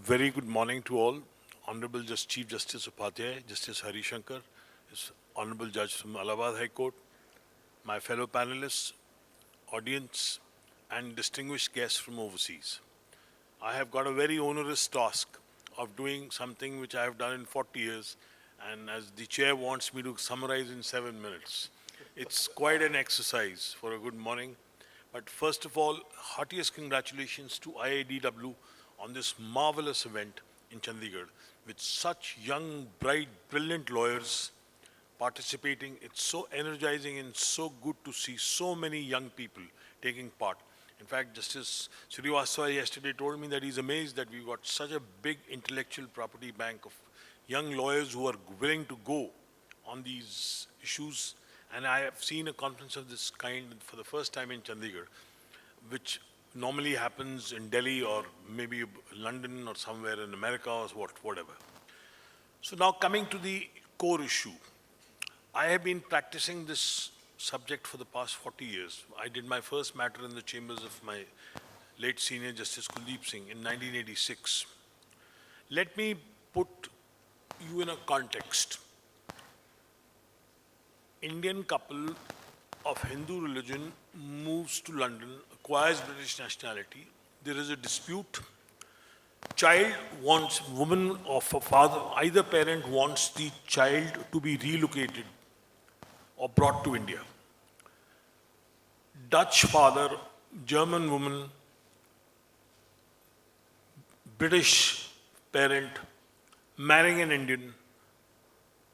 Very good morning to all. Honorable Chief Justice Upadhyay, Justice Hari Shankar, Honorable Judge from Allahabad High Court, my fellow panelists, audience, and distinguished guests from overseas. I have got a very onerous task of doing something which I have done in 40 years, and as the chair wants me to summarize in 7 minutes. It's quite an exercise for a good morning. But first of all, heartiest congratulations to IIDW on this marvelous event in Chandigarh with such young, bright, brilliant lawyers participating. It's so energizing and so good to see so many young people taking part. In fact, Justice Srivastava yesterday told me that he's amazed that we've got such a big intellectual property bank of young lawyers who are willing to go on these issues. And I have seen a conference of this kind for the first time in Chandigarh, which normally happens in Delhi or maybe London or somewhere in America or whatever. So now coming to the core issue. I have been practicing this subject for the past 40 years. I did my first matter in the chambers of my late senior Justice Kuldeep Singh in 1986. Let me put you in a context. Indian couple of Hindu religion moves to London, acquires British nationality. There is a dispute. Child wants, woman of a father, either parent wants the child to be relocated or brought to India. Dutch father, German woman, British parent, marrying an Indian,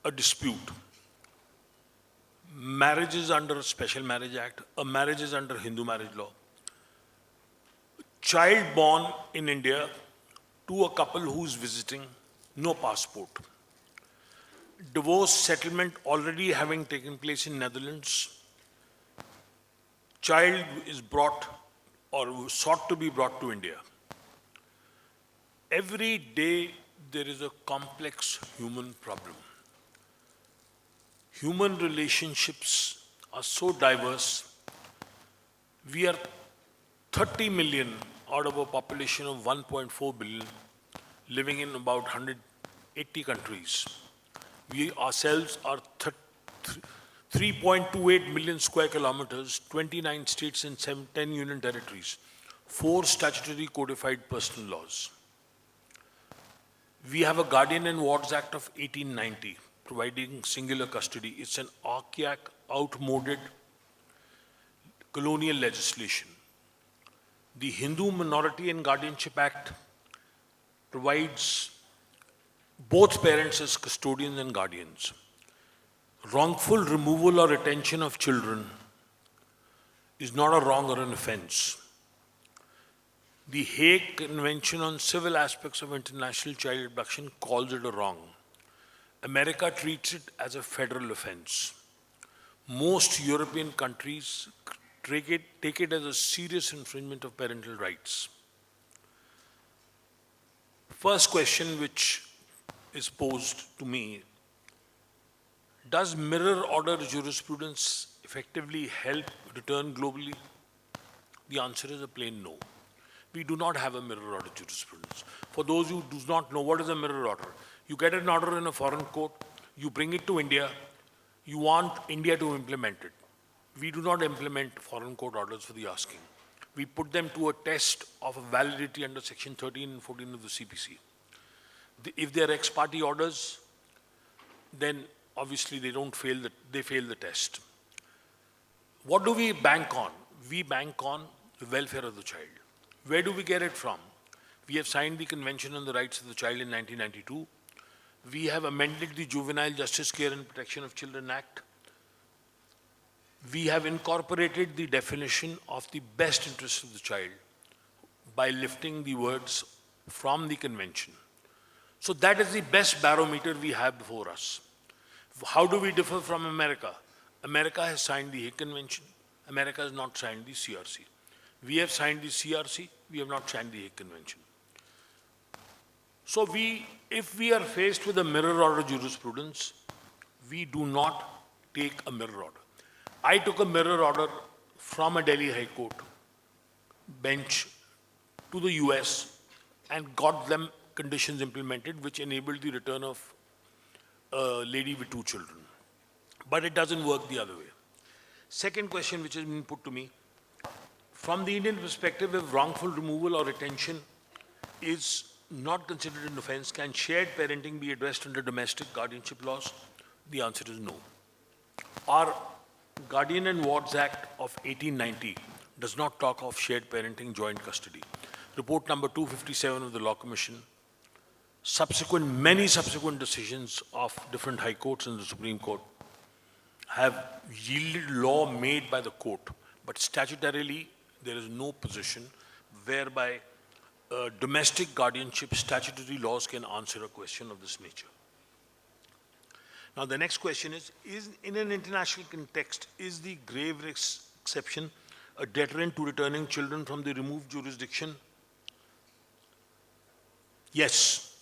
a dispute. Marriage is under Special Marriage Act, a marriage is under Hindu marriage law. Child born in India to a couple who's visiting, no passport. Divorce settlement already having taken place in Netherlands. Child is brought or sought to be brought to India. Every day there is a complex human problem. Human relationships are so diverse. We are 30 million out of a population of 1.4 billion living in about 180 countries. We ourselves are 3.28 million square kilometers, 29 states and 10 union territories, 4 statutory codified personal laws. We have a Guardian and Wards Act of 1890 providing singular custody. It's an archaic, outmoded colonial legislation. The Hindu Minority and Guardianship Act provides both parents as custodians and guardians. Wrongful removal or retention of children is not a wrong or an offense. The Hague Convention on Civil Aspects of International Child Abduction calls it a wrong. America treats it as a federal offense. Most European countries take it as a serious infringement of parental rights. First question which is posed to me, does mirror order jurisprudence effectively help return globally? The answer is a plain no. We do not have a mirror order jurisprudence. For those who do not know what is a mirror order, you get an order in a foreign court, you bring it to India, you want India to implement it. We do not implement foreign court orders for the asking. We put them to a test of validity under section 13 and 14 of the CPC. If they are ex-party orders, then obviously they fail the test. What do we bank on? We bank on the welfare of the child. Where do we get it from? We have signed the Convention on the Rights of the Child in 1992. We have amended the Juvenile Justice, Care and Protection of Children Act. We have incorporated the definition of the best interest of the child by lifting the words from the convention. So that is the best barometer we have before us. How do we differ from America? America has signed the Hague Convention. America has not signed the CRC. We have signed the CRC. We have not signed the Hague Convention. So if we are faced with a mirror order jurisprudence, we do not take a mirror order. I took a mirror order from a Delhi High Court bench to the US and got them conditions implemented which enabled the return of a lady with 2 children. But it doesn't work the other way. Second question which has been put to me, from the Indian perspective, if wrongful removal or retention is not considered an offense, can shared parenting be addressed under domestic guardianship laws? The answer is no. Our Guardian and Wards Act of 1890 does not talk of shared parenting, joint custody. Report number 257 of the Law Commission, many subsequent decisions of different high courts and the Supreme Court have yielded law made by the court, but statutorily there is no position whereby domestic guardianship statutory laws can answer a question of this nature. Now the next question is in an international context, is the grave risk exception a deterrent to returning children from the removed jurisdiction? Yes.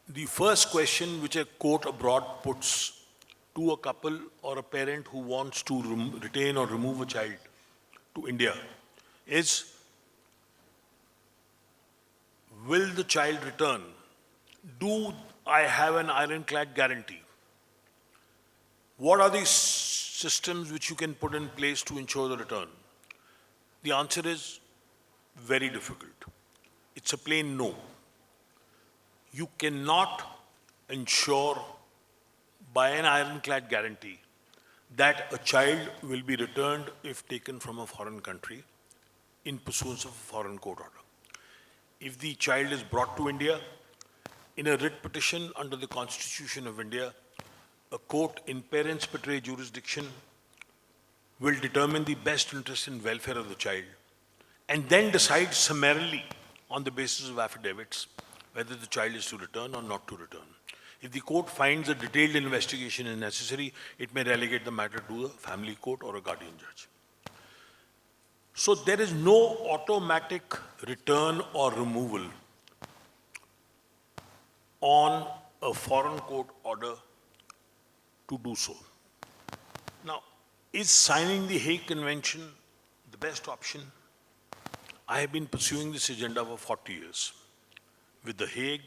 The first question which a court abroad puts to a couple or a parent who wants to retain or remove a child to India is, will the child return? Do I have an ironclad guarantee? What are the systems which you can put in place to ensure the return? The answer is very difficult. It's a plain no. You cannot ensure by an ironclad guarantee that a child will be returned if taken from a foreign country in pursuance of a foreign court order. If the child is brought to India in a writ petition under the Constitution of India, a court in parens patriae jurisdiction will determine the best interest and welfare of the child and then decide summarily on the basis of affidavits whether the child is to return or not to return. If the court finds a detailed investigation is necessary, it may relegate the matter to a family court or a guardian judge. So there is no automatic return or removal on a foreign court order to do so. Now, is signing the Hague Convention the best option? I have been pursuing this agenda for 40 years with the Hague,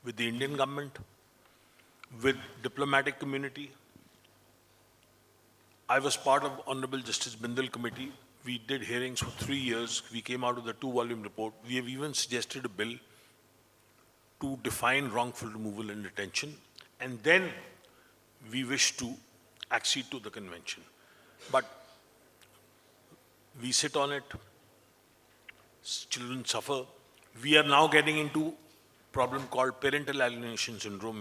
with the Indian government, with diplomatic community. I was part of Honorable Justice Bindal Committee. We did hearings for 3 years. We came out with a 2-volume report. We have even suggested a bill to define wrongful removal and detention, and then we wish to accede to the convention. But we sit on it, children suffer. We are now getting into a problem called parental alienation syndrome,